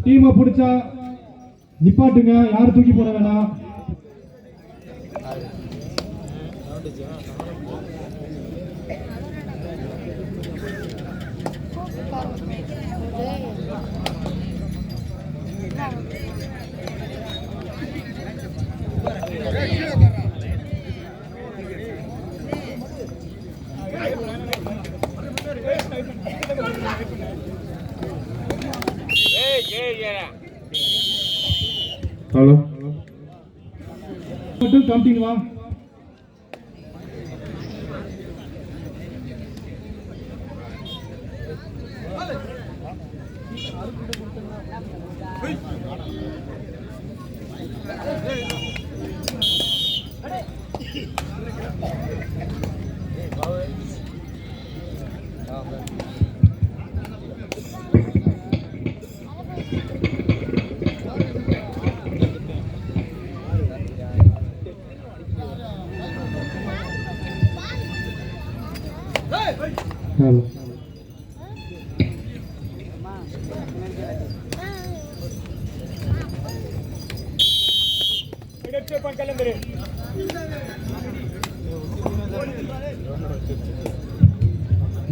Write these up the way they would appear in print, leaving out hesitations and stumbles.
டீமை பிடிச்சா நிப்பாட்டுங்க, யாரும் தூக்கி போட வேணாம். ஹலோ மட்டும் கம்ப்ளீட் வா.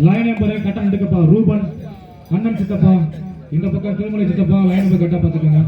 லைன் நம்பர் கட்ட எடுக்கப்பா. ரூபன் அண்ணன் சித்தப்பா, இந்த பக்கம் திருமலை சித்தப்பா, லைன் நம்பர் கட்ட பார்த்துக்கோங்க.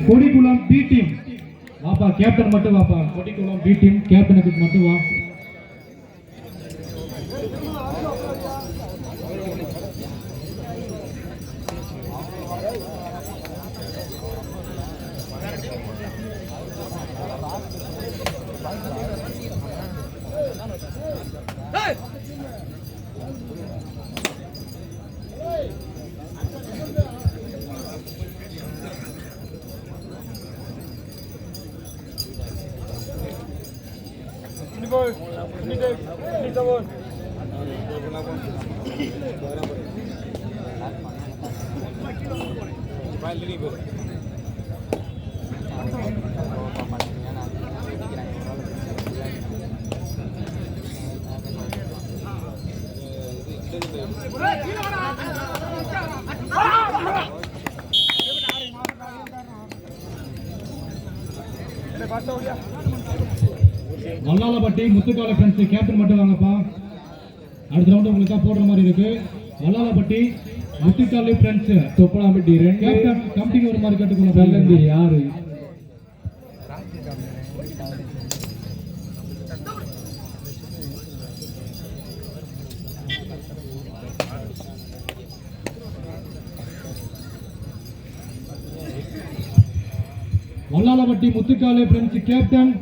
கொடிக்குளம் பி டீம் வாப்பா, கேப்டன் மட்டும் வாப்பா. கொடிக்குளம் பி டீம் கேப்டனுக்கு மட்டும் வா. வல்லாலப்பட்டி முத்துக்கால ஃப்ரெண்ட்ஸ் கேப்டன் மட்டும் வாங்கப்பா. அடுத்த ரவுண்ட் உங்களுக்கு தான் போடுற மாதிரி இருக்கு. வல்லாலப்பட்டி முத்துக்கால ஃப்ரெண்ட்ஸ் தொப்பலாம்பட்டி ரெண்டு கேப்டன் கம்பெனி ஒரு மாதிரி கேட்டுக்கணும். யாரு வல்லாலப்பட்டி முத்துக்காலே ஃப்ரெண்ட்ஸ் கேப்டன்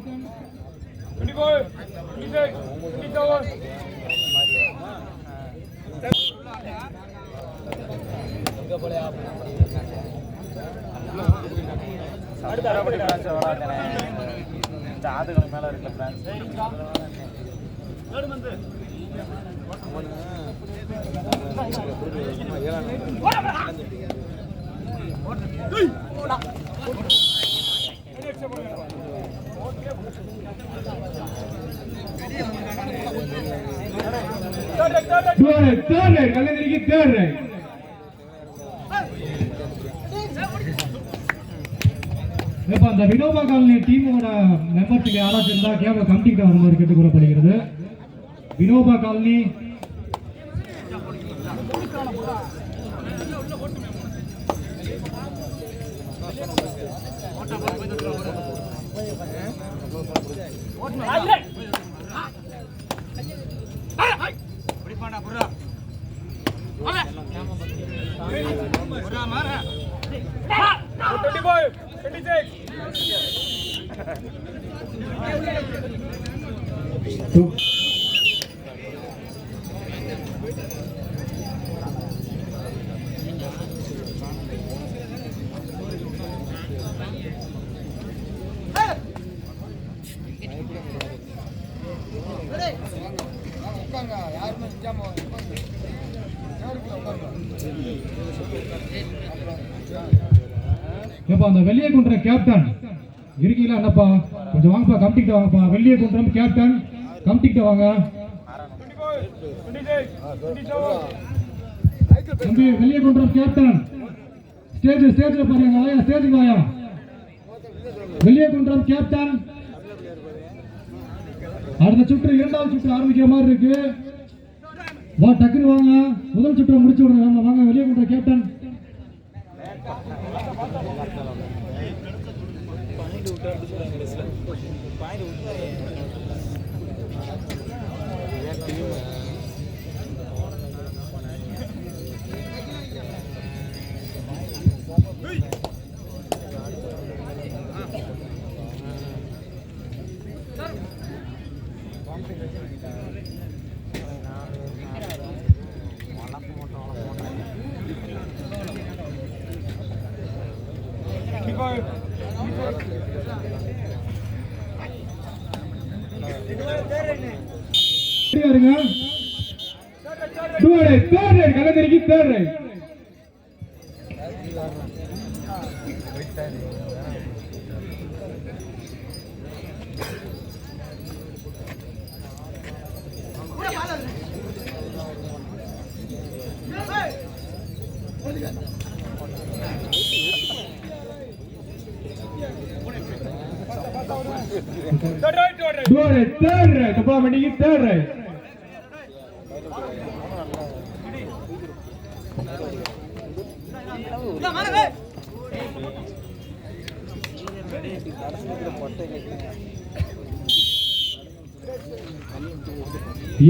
ஆதுகள் மேல இருக்க பிரான்ஸ் அந்த வினோபா காலனி டீமோட மெம்பர்ஸ் யாராச்சும் இருந்தா கேமரா கம்ப்ளீட்டா வர மாதிரி கேட்டுக் கொள்ளப்படுகிறது. வினோபா காலனி ஏப்பா அந்த வெளியே குன்ற கேப்டன் இருக்கீங்களா என்னப்பா? கொஞ்சம் வாங்கப்பா, கமிட்டிக்கிட்ட வாங்கப்பா. வெளியே குன்றம் கேப்டன் கமிட்டிக்கிட்ட வாங்க. தம்பி வெளியே குன்றம் கேப்டன் ஸ்டேஜ்ல பாருங்க. வாயா ஸ்டேஜுக்கு வாயா. வெளியே குன்றம் கேப்டன் அடுத்த சுற்று இரண்டாவது சுற்று ஆரம்பிக்கிற மாதிரி இருக்கு. வா டக்குன்னு வாங்க. முதல் சுற்றை முடிச்சு விடுங்க. வாங்க வெளியே குன்றம் கேப்டன். கலந்தரிக்கு தேர்ட் ரைட். தேர்ட் ரைட் தொப்பலாம்பட்டிக்கு தேர்ட் ரைட்.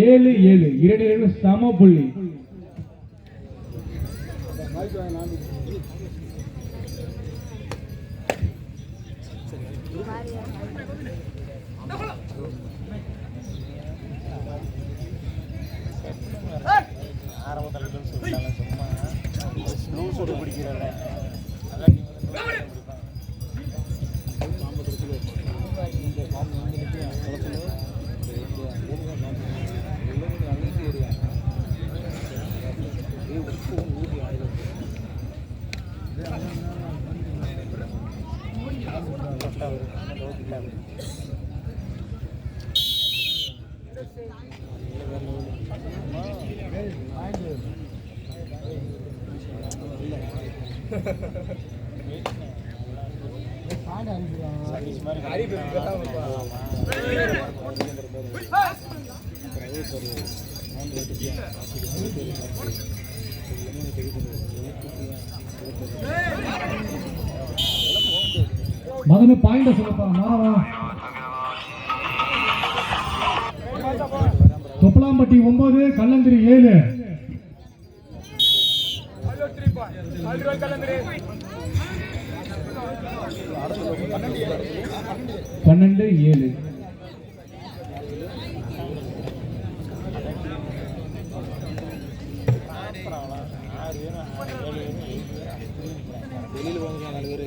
ஏழு ஏழு இரண்டு சம புள்ளி. மதனு பாயிண்ட சொல்லப்பா மாறவா. தொப்பலாம்பட்டி 9 கல்லந்திரி 7. பன்னெண்டு 7. வெளியில் போங்க 4 பேர்.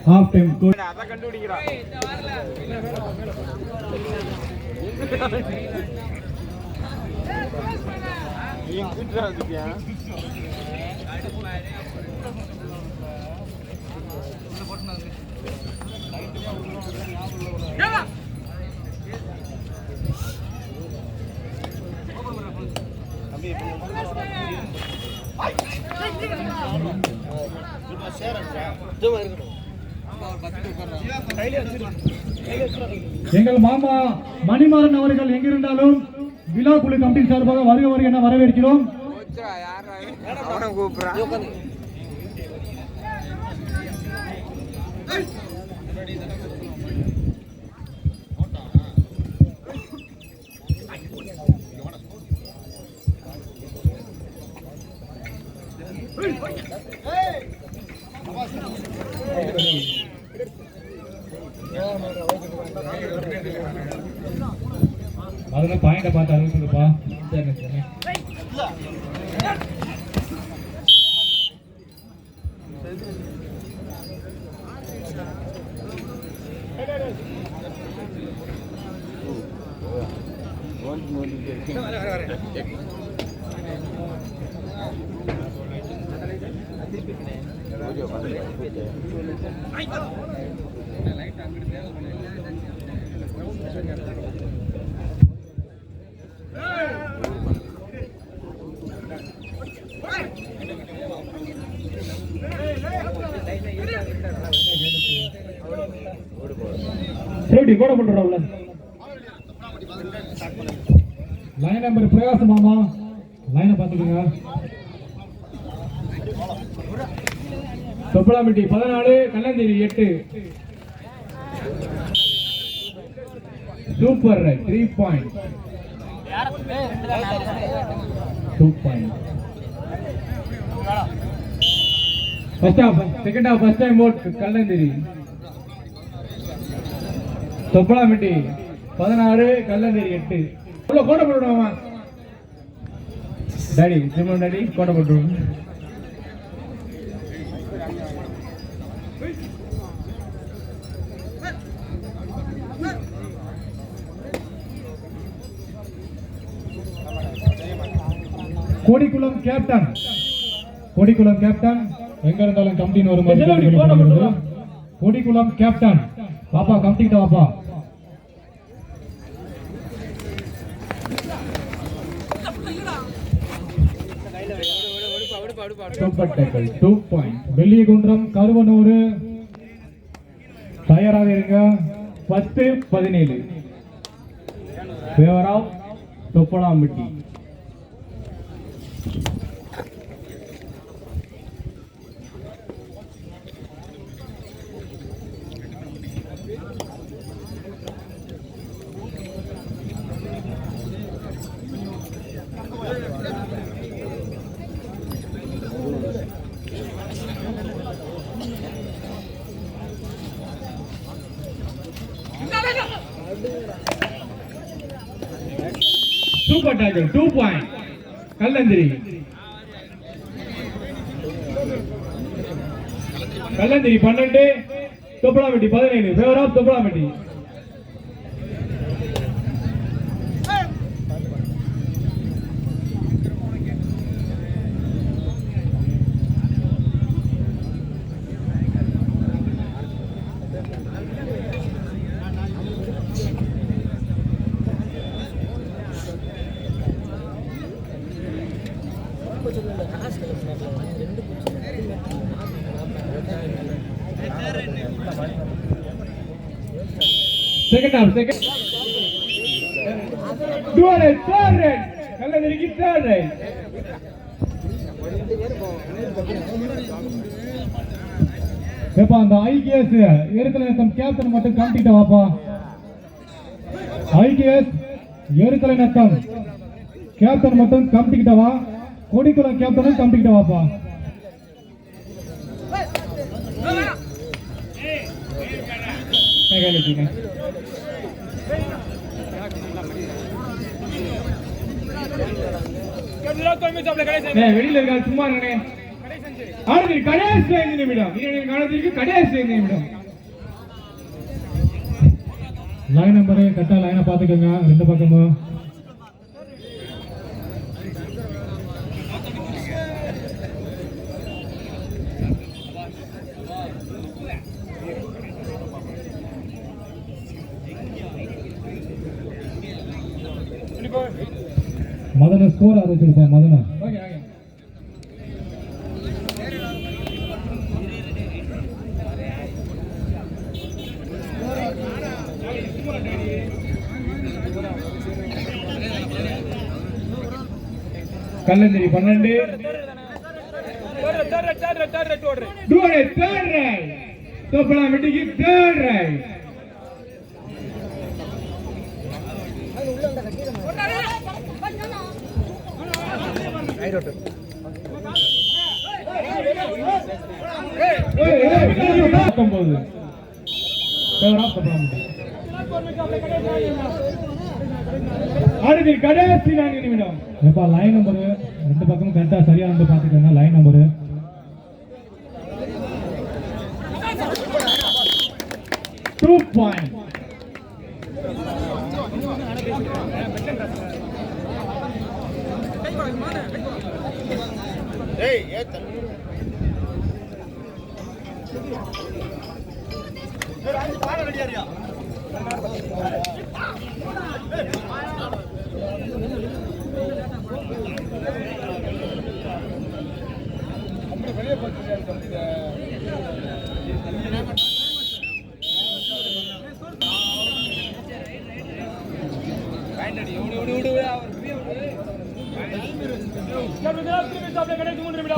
ஹாஃப் டைம் கோட் அத கண்டுபிடிக்கிறான். நீ குட்ரா வந்துட்டியா? தம்பி சேரா ஜமா இருக்கணும். எங்கள் மாமா மணிமாறன் அவர்கள் எங்கிருந்தாலும் விழா குழு கமிட்டி சார்பாக வருக வருக என வரவேற்கிறோம். அதெல்லாம் பாயிண்ட பார்த்து அறிவிச்சுப்பா. சரி சரி. சேஃப்டி கோட பண்றோம்ல. லைன் நம்பர் பிரகாஷ் மாமா லைனை பாத்துக்கோங்க. Thoppalampatti 14 Kallantheri 8. Super 3 point. 2 point. First half second half first time out Kallantheri. Thoppalampatti 16 Kallantheri 8. உள்ள கோட்டை போடுவாமா டாடி சிமன் டாடி கோட்டை போட்டுருவோம். கோடிக்குளம் கேப்டன் எங்க இருந்தாலும் கமிட்டின்னு வரும்போது கோடிக்குளம் கேப்டன் பாப்பா கமிட்டிக்கிட்ட வாப்பா. Super tackle 2 point. Velliyakundram Karuvanur தயாராக இருங்க. 10-17 favour of Thoppalampatti. Super tackle 2 point. Kallanthiri 12 Thoppalampatti 17 favour of Thoppalampatti. Second half, second. Third right. Kallandiriku third right. ஏப்பா அந்த ஐகேஎஸ் எருக்கலைநத்தம் கேப்டன் மட்டும் காமிக்கிட்ட வாப்பா. ஐகேஎஸ் எருக்கலைநத்தம் கேப்டன் மட்டும் காமிக்கிட்ட வா. கோடிக்குளம் கேப்டனும் காமிக்கிட்ட வாப்பா. வெளியில இருக்கா சும்மா கடைசி 5 நிமிடம் கடைசி 5 நிமிடம். லைன் நம்பரு கரெக்டா லைனை பாத்துக்கோங்க. 2 பக்கமும் மதன ஸ்கோர் ஆரம்பிச்சிருப்பா. மதன கல்லந்திரி 12 third right தொப்பலாம்பட்டிக்கு third right அடுத்து கடைசி 4 நிமிடம் எப்பா லைன் நம்பர் ரெண்டு பக்கமும் கரெக்டா சரியா வந்து பாத்துக்கங்க லைன் நம்பர் 2 பாயிண்ட் ஏய் ஏத்த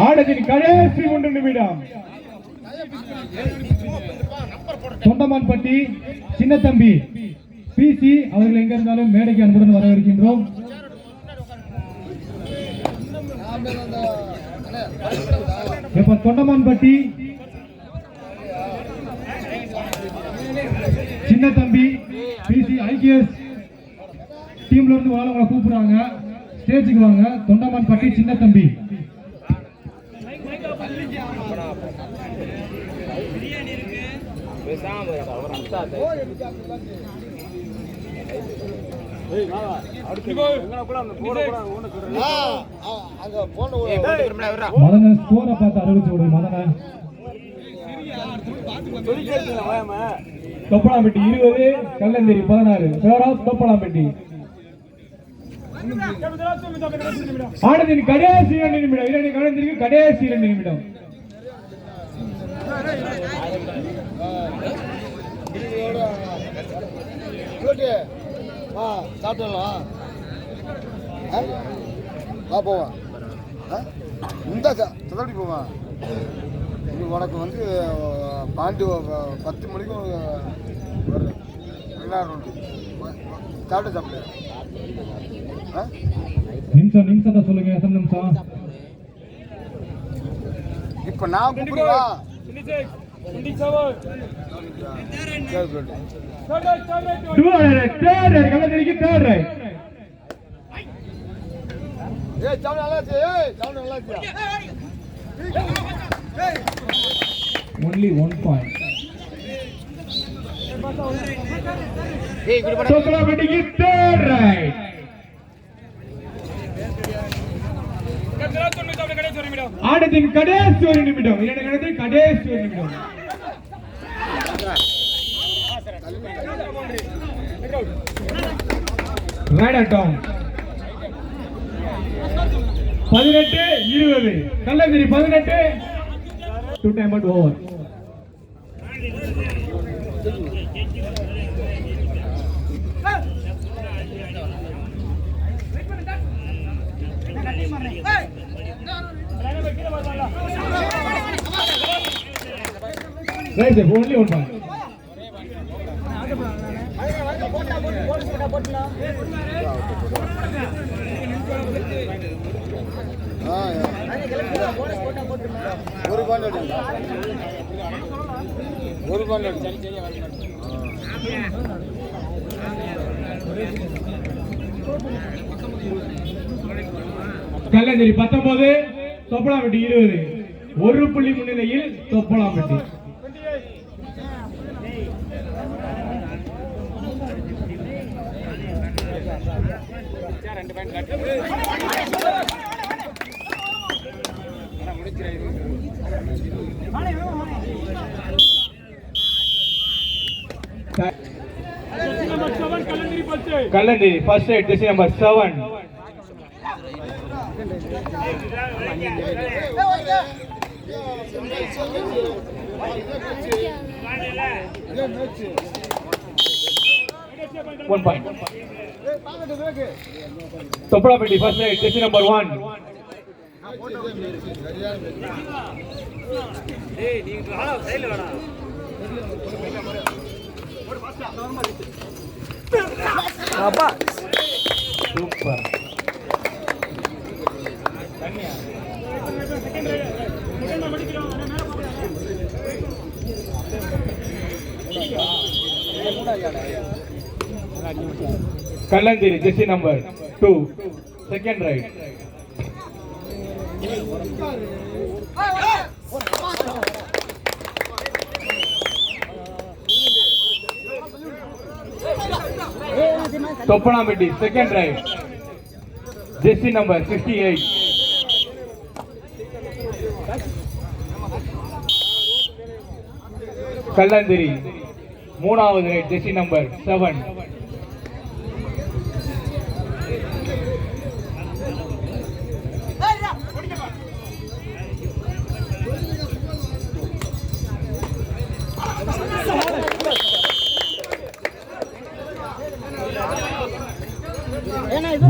ஆடத்தின் கடைசி 3 நிமிடம் தொண்டமான்பட்டி சின்னத்தம்பி பிசி அவர்கள் எங்க இருந்தாலும் மேடைக்கு அன்புடன் வரவேற்கின்றோம். இப்ப தொண்டமான்பட்டி சின்னத்தம்பி பிசி ஐகேஎஸ் டீம்ல இருந்து உங்களை கூப்பிடுறாங்க, ஸ்டேஜுக்கு வாங்க. தொண்டமான்பட்டி சின்னத்தம்பி மதன ஸ்கோரை பார்த்து அறிவிச்சு விடு. மதன தொப்பலாம்பட்டி 20 கல்லந்திரி 16 தொப்பலாம்பட்டி. ஆடத்தின் கடைசி 2 நிமிடம். இரண்டு கலந்திரிக்கு கடைசி 2 நிமிடம். சாப்பிடலாம் போவான் இந்த ததப்படி போவான். உனக்கு வந்து பாண்டி 10 மணிக்கு சாப்பிட நிமிஷத்தை சொல்லுங்க. எத்தனை நிமிஷம்? இப்ப நான் கூப்பிடுவா only 1 point. தொப்பலாம்பட்டிக்கு third right. ஆடத்தின் கடைசி 1 நிமிடம். இரண்டு கணத்தில் கடைசி 1 நிமிடம். Rider down 18-20 கல்லந்திரி 18 2 time out over. Right, only 1 point. ஒரு பாயிண்ட் கல்லந்திரி 19 தொப்பலாம்பட்டி 20. 1 புள்ளி முன்னிலையில் Thoppalampatti. Kallanthiri first side jersey number 7. One point. Thoppalampatti first side jersey number 1. Super. Kallanthiri jersey number 2 second right. Thoppanampatti second right jersey number 68. Kallanthiri மூணாவது right jersey number 7.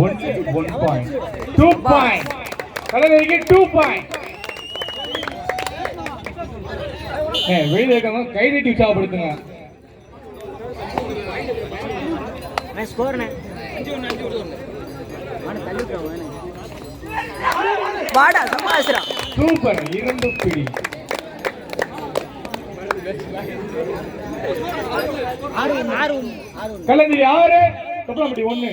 One point. 2 point. கல்லந்திரிக்கு 2 point. வெளியில இருக்காங்க, கை நீட்டி உற்சாகப்படுத்துங்க. Super, 2 பிடி. Kallanthiri 6, Thoppanampatti 1.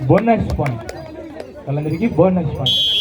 Bonus point. கல்லந்திரிக்கு போனஸ் பாயிண்ட்.